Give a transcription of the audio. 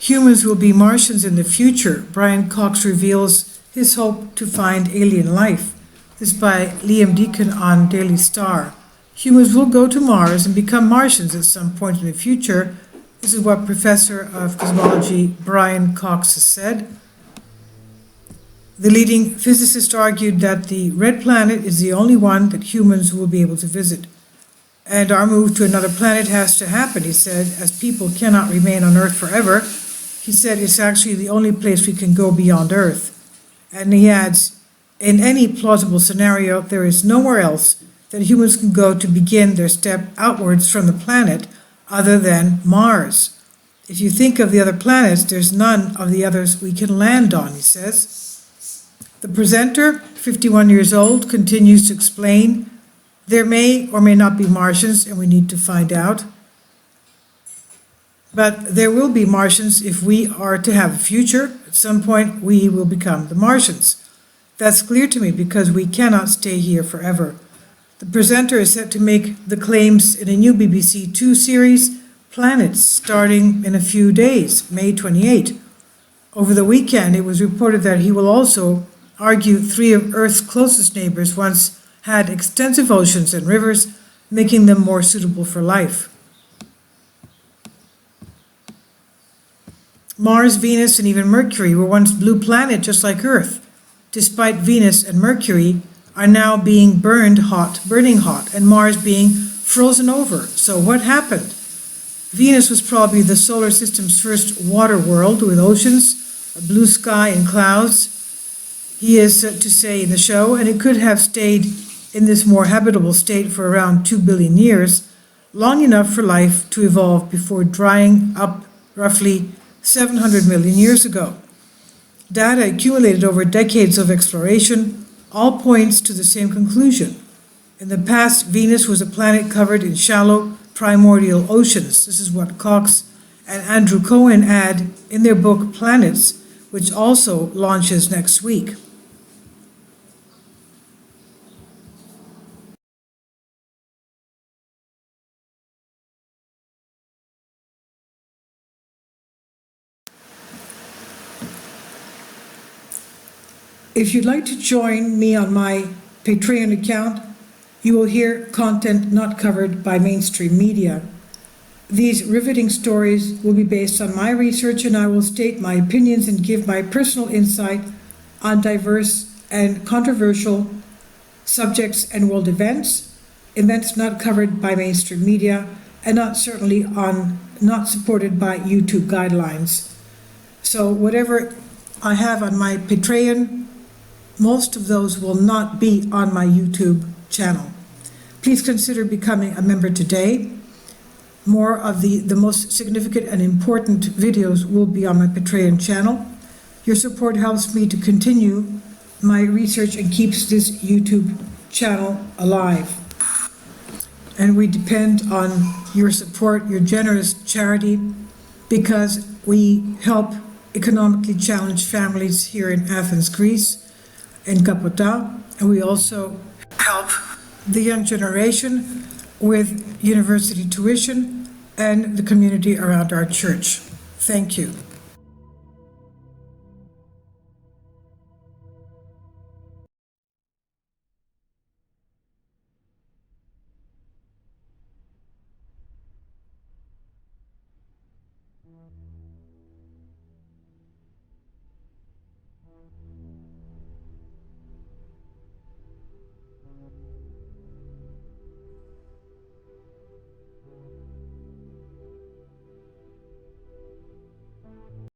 humans will be Martians in the future. Brian Cox reveals his hope to find alien life. This is by Liam Deacon on Daily Star. Humans will go to Mars and become Martians at some point in the future. This is what Professor of Cosmology Brian Cox has said. The leading physicist argued that the red planet is the only one that humans will be able to visit. And our move to another planet has to happen, he said, as people cannot remain on Earth forever. He said it's actually the only place we can go beyond Earth. And he adds, in any plausible scenario, there is nowhere else that humans can go to begin their step outwards from the planet other than Mars. If you think of the other planets, there's none of the others we can land on, he says. The presenter, 51 years old, continues to explain, there may or may not be Martians, and we need to find out. But there will be Martians if we are to have a future. At some point, we will become the Martians. That's clear to me because we cannot stay here forever. The presenter is set to make the claims in a new BBC Two series, Planets, starting in a few days, May 28. Over the weekend, it was reported that he will also argue 3 of Earth's closest neighbors once had extensive oceans and rivers, making them more suitable for life. Mars, Venus, and even Mercury were once blue planets just like Earth. Despite Venus and Mercury are now being burning hot, and Mars being frozen over. So what happened? Venus was probably the solar system's first water world with oceans, a blue sky and clouds, he is to say in the show, and it could have stayed in this more habitable state for around 2 billion years, long enough for life to evolve before drying up roughly 700 million years ago. Data accumulated over decades of exploration all points to the same conclusion. In the past, Venus was a planet covered in shallow primordial oceans. This is what Cox and Andrew Cohen add in their book Planets, which also launches next week. If you'd like to join me on my Patreon account, you will hear content not covered by mainstream media. These riveting stories will be based on my research, and I will state my opinions and give my personal insight on diverse and controversial subjects and world events not covered by mainstream media, and not supported by YouTube guidelines. So whatever I have on my Patreon, most of those will not be on my YouTube channel. Please consider becoming a member today. More of the most significant and important videos will be on my Patreon channel. Your support helps me to continue my research and keeps this YouTube channel alive. And we depend on your support, your generous charity, because we help economically challenged families here in Athens, Greece, in Kapota, and we also help the young generation with university tuition and the community around our church. Thank you.